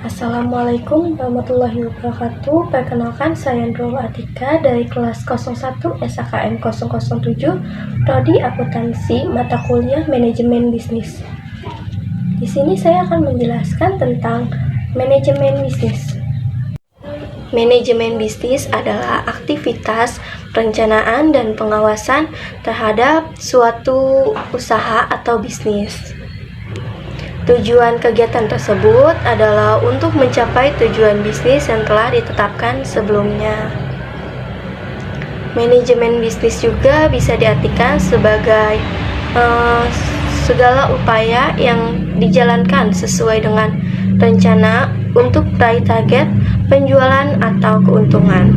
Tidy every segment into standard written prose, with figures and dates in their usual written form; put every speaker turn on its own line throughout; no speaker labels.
Assalamualaikum warahmatullahi wabarakatuh. Perkenalkan, saya Nurul Atika dari kelas 01 SAKM 007, Prodi Akuntansi, mata kuliah Manajemen Bisnis. Di sini saya akan menjelaskan tentang manajemen bisnis. Manajemen bisnis adalah aktivitas perencanaan dan pengawasan terhadap suatu usaha atau bisnis. Tujuan kegiatan tersebut adalah untuk mencapai tujuan bisnis yang telah ditetapkan sebelumnya. Manajemen bisnis juga bisa diartikan sebagai segala upaya yang dijalankan sesuai dengan rencana untuk meraih target penjualan atau keuntungan.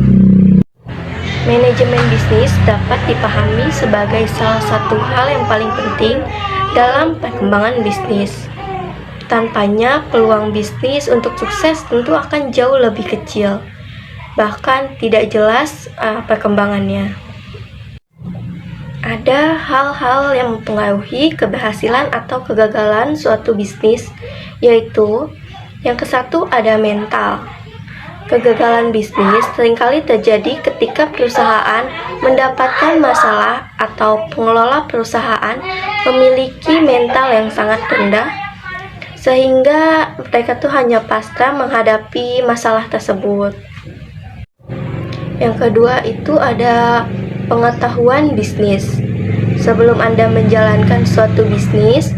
Manajemen bisnis dapat dipahami sebagai salah satu hal yang paling penting dalam perkembangan bisnis. Tanpanya, peluang bisnis untuk sukses tentu akan jauh lebih kecil, bahkan tidak jelas perkembangannya. Ada hal-hal yang mempengaruhi keberhasilan atau kegagalan suatu bisnis, yaitu yang kesatu ada mental. Kegagalan bisnis seringkali terjadi ketika perusahaan mendapatkan masalah atau pengelola perusahaan memiliki mental yang sangat rendah, sehingga mereka tuh hanya pasrah menghadapi masalah tersebut. Yang kedua itu ada pengetahuan bisnis. Sebelum Anda menjalankan suatu bisnis,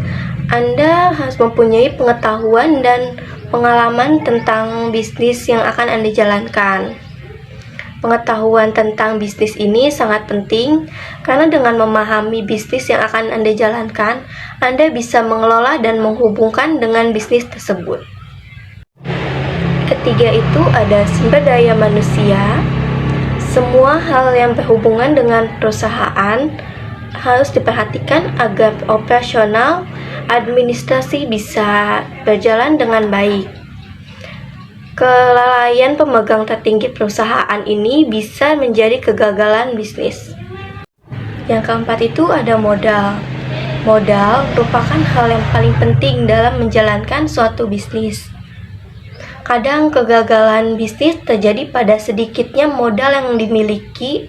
Anda harus mempunyai pengetahuan dan pengalaman tentang bisnis yang akan Anda jalankan. Pengetahuan tentang bisnis ini sangat penting karena dengan memahami bisnis yang akan Anda jalankan, Anda bisa mengelola dan menghubungkan dengan bisnis tersebut. Ketiga itu ada sumber daya manusia. Semua hal yang berhubungan dengan perusahaan harus diperhatikan agar operasional administrasi bisa berjalan dengan baik. Kelalaian pemegang tertinggi perusahaan ini bisa menjadi kegagalan bisnis. Yang keempat itu ada modal. Modal merupakan hal yang paling penting dalam menjalankan suatu bisnis. Kadang kegagalan bisnis terjadi pada sedikitnya modal yang dimiliki.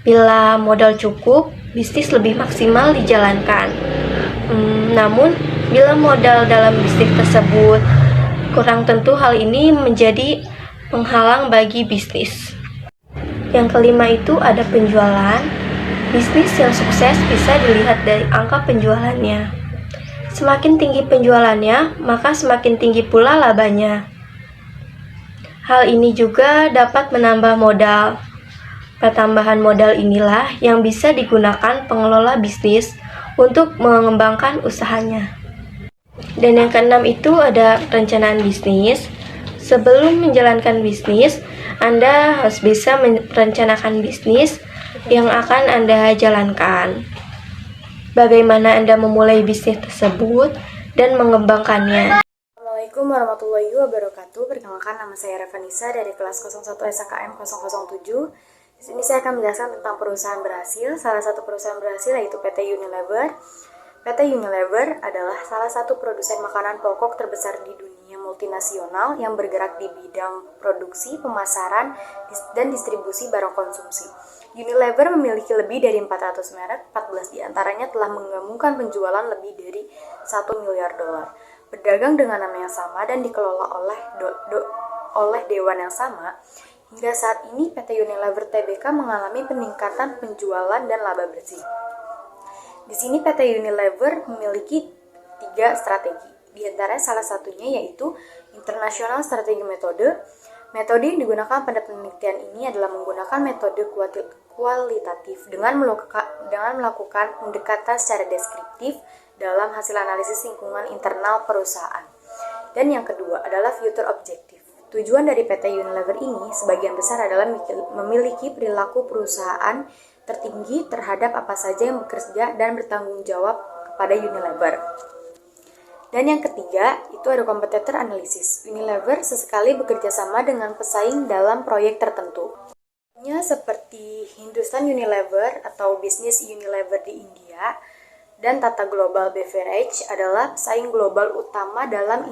Bila modal cukup, bisnis lebih maksimal dijalankan. Namun, bila modal dalam bisnis tersebut kurang, tentu hal ini menjadi penghalang bagi bisnis. Yang kelima itu ada penjualan. Bisnis yang sukses bisa dilihat dari angka penjualannya. Semakin tinggi penjualannya, maka semakin tinggi pula labanya. Hal ini juga dapat menambah modal. Pertambahan modal inilah yang bisa digunakan pengelola bisnis untuk mengembangkan usahanya. Dan yang keenam itu ada perencanaan bisnis. Sebelum menjalankan bisnis, Anda harus bisa merencanakan bisnis yang akan Anda jalankan. Bagaimana Anda memulai bisnis tersebut dan mengembangkannya.
Assalamualaikum warahmatullahi wabarakatuh. Perkenalkan, nama saya Revanisa dari kelas 01 SAKM 007. Di sini saya akan menjelaskan tentang perusahaan berhasil. Salah satu perusahaan berhasil yaitu PT Unilever. PT Unilever adalah salah satu produsen makanan pokok terbesar di dunia multinasional yang bergerak di bidang produksi, pemasaran, dan distribusi barang konsumsi. Unilever memiliki lebih dari 400 merek, 14 diantaranya telah menggabungkan penjualan lebih dari 1 miliar dolar. Berdagang dengan nama yang sama dan dikelola oleh dewan yang sama, hingga saat ini PT Unilever Tbk mengalami peningkatan penjualan dan laba bersih. Di sini PT Unilever memiliki 3 strategi. Di antara salah satunya yaitu International Strategi Metode. Metode yang digunakan pada penelitian ini adalah menggunakan metode kualitatif dengan melakukan pendekatan secara deskriptif dalam hasil analisis lingkungan internal perusahaan. Dan yang kedua adalah Future Objective. Tujuan dari PT Unilever ini sebagian besar adalah memiliki perilaku perusahaan tertinggi terhadap apa saja yang bekerja dan bertanggung jawab kepada Unilever. Dan yang ketiga, itu ada competitor analysis. Unilever sesekali bekerja sama dengan pesaing dalam proyek tertentu. Seperti Hindustan Unilever atau bisnis Unilever di India, dan Tata Global Beverage adalah pesaing global utama dalam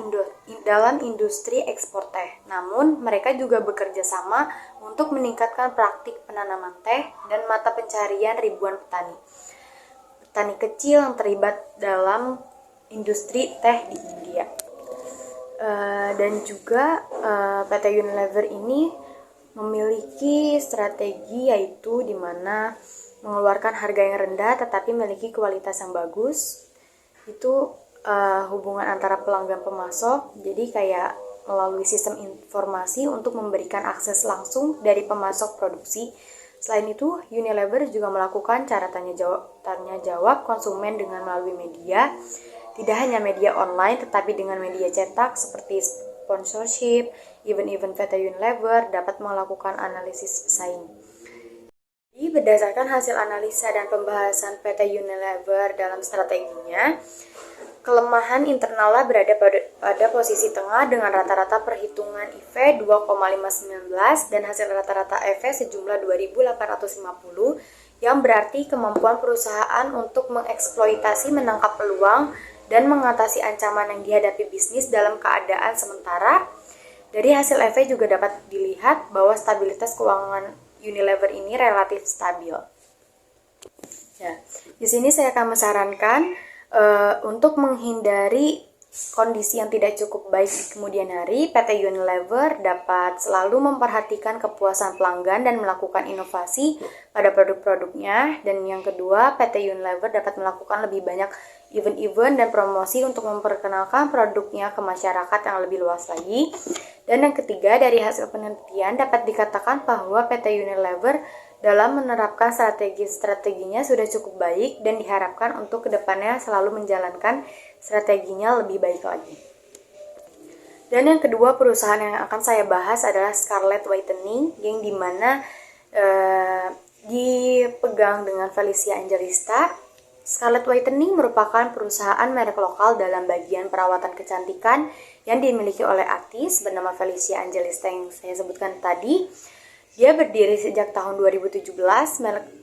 industri ekspor teh. Namun, mereka juga bekerja sama untuk meningkatkan praktik penanaman teh dan mata pencaharian ribuan petani. Petani kecil yang terlibat dalam industri teh di India. Dan juga PT Unilever ini memiliki strategi yaitu di mana mengeluarkan harga yang rendah tetapi memiliki kualitas yang bagus. Itu hubungan antara pelanggan pemasok, jadi kayak melalui sistem informasi untuk memberikan akses langsung dari pemasok produksi. Selain itu, Unilever juga melakukan cara tanya jawab konsumen dengan melalui media, tidak hanya media online tetapi dengan media cetak seperti sponsorship. Event-event PT Unilever dapat melakukan analisis pesaing. Berdasarkan hasil analisa dan pembahasan PT Unilever dalam strateginya, kelemahan internalnya berada pada posisi tengah dengan rata-rata perhitungan IV 2,519 dan hasil rata-rata EV sejumlah 2.850, yang berarti kemampuan perusahaan untuk mengeksploitasi, menangkap peluang, dan mengatasi ancaman yang dihadapi bisnis dalam keadaan sementara. Dari hasil EV juga dapat dilihat bahwa stabilitas keuangan Unilever ini relatif stabil. Ya, di sini saya akan menyarankan untuk menghindari kondisi yang tidak cukup baik di kemudian hari, PT Unilever dapat selalu memperhatikan kepuasan pelanggan dan melakukan inovasi pada produk-produknya. Dan yang kedua, PT Unilever dapat melakukan lebih banyak event-event dan promosi untuk memperkenalkan produknya ke masyarakat yang lebih luas lagi. Dan yang ketiga, dari hasil penelitian dapat dikatakan bahwa PT Unilever dalam menerapkan strateginya sudah cukup baik dan diharapkan untuk kedepannya selalu menjalankan strateginya lebih baik lagi. Dan yang kedua perusahaan yang akan saya bahas adalah Scarlett Whitening, yang dimana dipegang dengan Felicia Angelista. Scarlett Whitening merupakan perusahaan merek lokal dalam bagian perawatan kecantikan yang dimiliki oleh artis bernama Felicia Angelista yang saya sebutkan tadi. Dia berdiri sejak tahun 2017.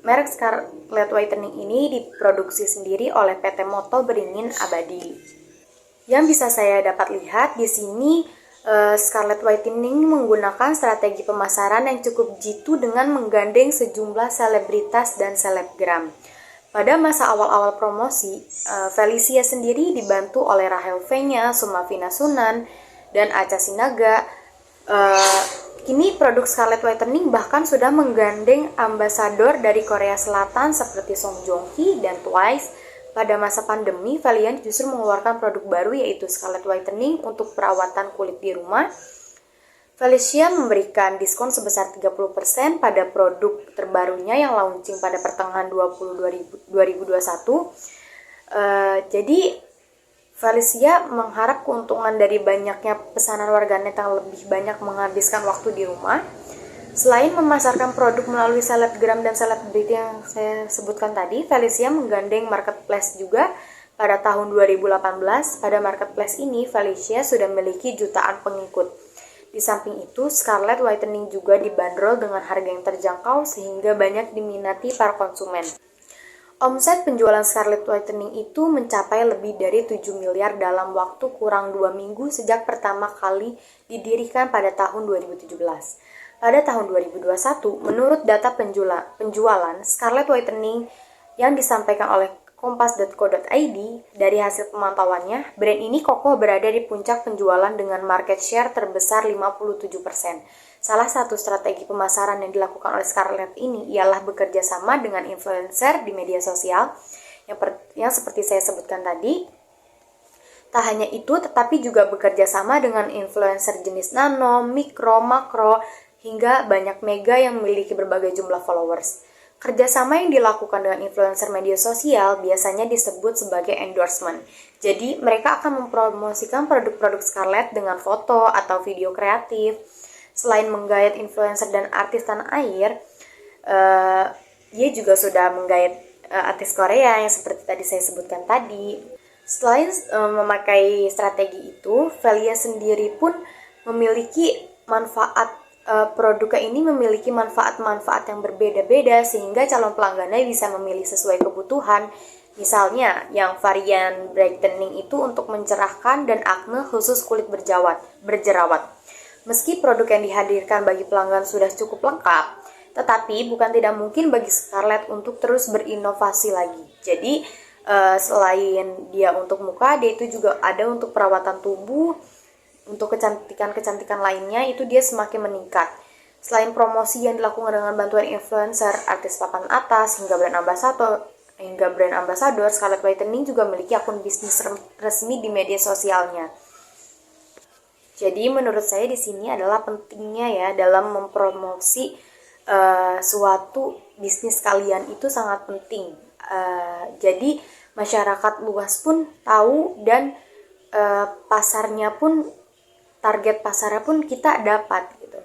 Merek Scarlett Whitening ini diproduksi sendiri oleh PT Moto Beringin Abadi. Yang bisa saya dapat lihat di sini, Scarlett Whitening menggunakan strategi pemasaran yang cukup jitu dengan menggandeng sejumlah selebritas dan selebgram. Pada masa awal-awal promosi, Felicia sendiri dibantu oleh Rahel Fenya, Sumafina Sunan, dan Acha Sinaga. Kini produk Scarlett Whitening bahkan sudah menggandeng ambasador dari Korea Selatan seperti Song Joong Ki dan Twice. Pada masa pandemi, Valiant justru mengeluarkan produk baru yaitu Scarlett Whitening untuk perawatan kulit di rumah. Felicia memberikan diskon sebesar 30% pada produk terbarunya yang launching pada pertengahan 2021. Jadi Felicia mengharap keuntungan dari banyaknya pesanan warganet yang lebih banyak menghabiskan waktu di rumah. Selain memasarkan produk melalui selebgram dan selebriti yang saya sebutkan tadi, Felicia menggandeng marketplace juga pada tahun 2018. Pada marketplace ini, Felicia sudah memiliki jutaan pengikut. Di samping itu, Scarlett Whitening juga dibanderol dengan harga yang terjangkau sehingga banyak diminati para konsumen. Omset penjualan Scarlett Whitening itu mencapai lebih dari 7 miliar dalam waktu kurang 2 minggu sejak pertama kali didirikan pada tahun 2017. Pada tahun 2021, menurut data penjualan Scarlett Whitening yang disampaikan oleh kompas.co.id, dari hasil pemantauannya, brand ini kokoh berada di puncak penjualan dengan market share terbesar 57%. Salah satu strategi pemasaran yang dilakukan oleh Scarlett ini ialah bekerja sama dengan influencer di media sosial yang seperti saya sebutkan tadi. Tak hanya itu, tetapi juga bekerja sama dengan influencer jenis nano, mikro, makro, hingga banyak mega yang memiliki berbagai jumlah followers. Kerjasama yang dilakukan dengan influencer media sosial biasanya disebut sebagai endorsement. Jadi, mereka akan mempromosikan produk-produk Scarlett dengan foto atau video kreatif. Selain menggait influencer dan artis tanah air, dia juga sudah menggait artis Korea yang seperti tadi saya sebutkan tadi. Selain memakai strategi itu, Velia sendiri pun memiliki manfaat. Produknya ini memiliki manfaat-manfaat yang berbeda-beda sehingga calon pelanggannya bisa memilih sesuai kebutuhan Misalnya, yang varian brightening itu untuk mencerahkan dan akne khusus kulit berjerawat. Meski produk yang dihadirkan bagi pelanggan sudah cukup lengkap, tetapi bukan tidak mungkin bagi Scarlett untuk terus berinovasi lagi. Jadi, selain dia untuk muka, dia itu juga ada untuk perawatan tubuh, untuk kecantikan-kecantikan lainnya itu dia semakin meningkat. Selain promosi yang dilakukan dengan bantuan influencer, artis papan atas, hingga brand ambassador, Scarlett Whitening juga memiliki akun bisnis resmi di media sosialnya. Jadi menurut saya di sini adalah pentingnya ya dalam mempromosi suatu bisnis kalian itu sangat penting. Jadi masyarakat luas pun tahu dan target pasarnya pun kita dapat gitu.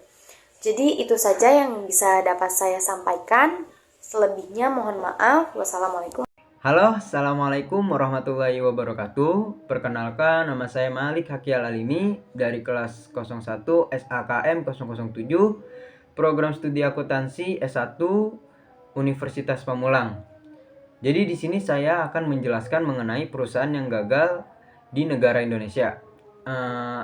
Jadi itu saja yang bisa dapat saya sampaikan. Selebihnya mohon maaf. Wassalamualaikum.
Halo, Assalamualaikum warahmatullahi wabarakatuh. Perkenalkan, nama saya Malik Hakial Alimi dari kelas 01 SAKM 007, program studi akuntansi S1 Universitas Pamulang. Jadi di sini saya akan menjelaskan mengenai perusahaan yang gagal di negara Indonesia.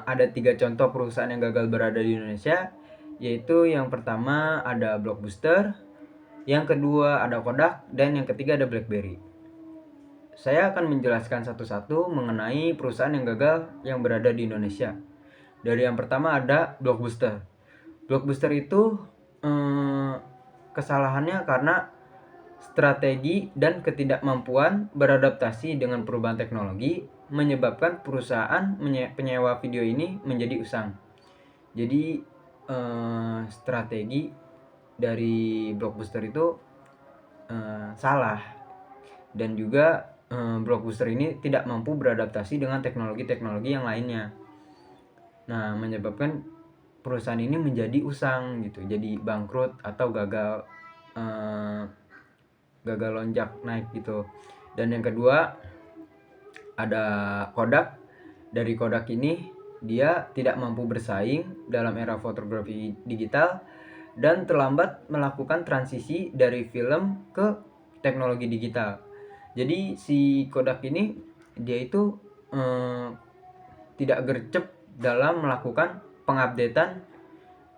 Ada 3 contoh perusahaan yang gagal berada di Indonesia, yaitu yang pertama ada Blockbuster, yang kedua ada Kodak, dan yang ketiga ada BlackBerry. Saya akan menjelaskan satu-satu mengenai perusahaan yang gagal yang berada di Indonesia. Dari yang pertama ada Blockbuster. Blockbuster itu kesalahannya karena strategi dan ketidakmampuan beradaptasi dengan perubahan teknologi menyebabkan perusahaan penyewa video ini menjadi usang. Jadi strategi dari Blockbuster itu salah, dan juga Blockbuster ini tidak mampu beradaptasi dengan teknologi-teknologi yang lainnya. Nah, menyebabkan perusahaan ini menjadi usang gitu, jadi bangkrut atau gagal lonjak naik gitu. Dan yang kedua ada Kodak. Dari Kodak ini dia tidak mampu bersaing dalam era fotografi digital dan terlambat melakukan transisi dari film ke teknologi digital. Jadi si Kodak ini dia itu tidak gercep dalam melakukan pengupdatean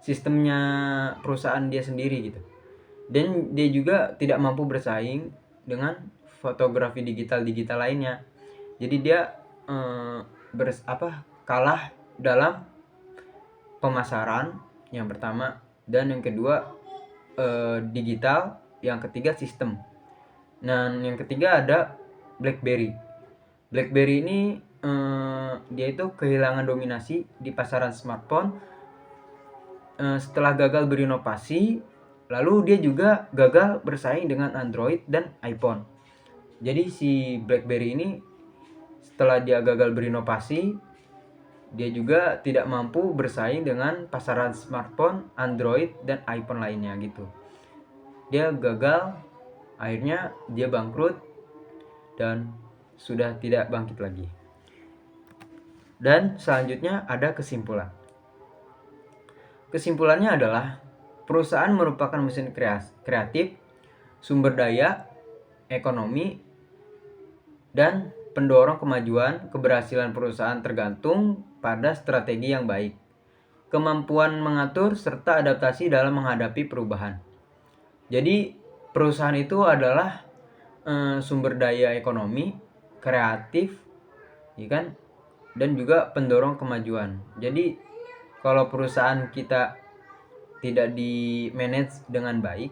sistemnya perusahaan dia sendiri gitu. Dan dia juga tidak mampu bersaing dengan fotografi digital lainnya. Jadi dia kalah dalam pemasaran yang pertama, dan yang kedua digital, yang ketiga sistem. Dan yang ketiga ada BlackBerry. BlackBerry ini dia itu kehilangan dominasi di pasaran smartphone setelah gagal berinovasi. Lalu dia juga gagal bersaing dengan Android dan iPhone. Jadi si BlackBerry ini setelah dia gagal berinovasi, dia juga tidak mampu bersaing dengan pasaran smartphone, Android, dan iPhone lainnya gitu. Dia gagal, akhirnya dia bangkrut dan sudah tidak bangkit lagi. Dan selanjutnya ada kesimpulan. Kesimpulannya adalah perusahaan merupakan mesin kreatif, sumber daya, ekonomi, dan pendorong kemajuan. Keberhasilan perusahaan tergantung pada strategi yang baik, kemampuan mengatur, serta adaptasi dalam menghadapi perubahan. Jadi perusahaan itu adalah sumber daya ekonomi, kreatif, ya kan? Dan juga pendorong kemajuan. Jadi kalau perusahaan kita tidak di manage dengan baik,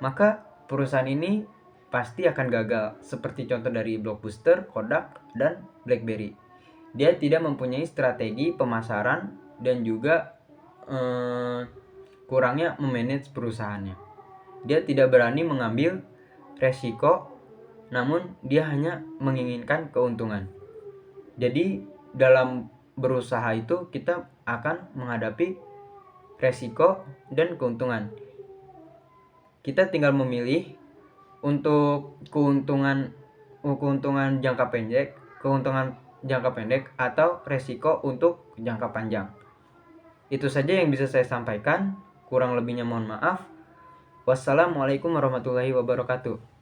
maka perusahaan ini pasti akan gagal, seperti contoh dari Blockbuster, Kodak, dan BlackBerry. Dia tidak mempunyai strategi pemasaran dan juga kurangnya memanage perusahaannya. Dia tidak berani mengambil resiko, namun dia hanya menginginkan keuntungan. Jadi dalam berusaha itu kita akan menghadapi resiko dan keuntungan. Kita tinggal memilih untuk keuntungan jangka pendek atau resiko untuk jangka panjang. Itu saja yang bisa saya sampaikan. Kurang lebihnya mohon maaf. Wassalamualaikum warahmatullahi wabarakatuh.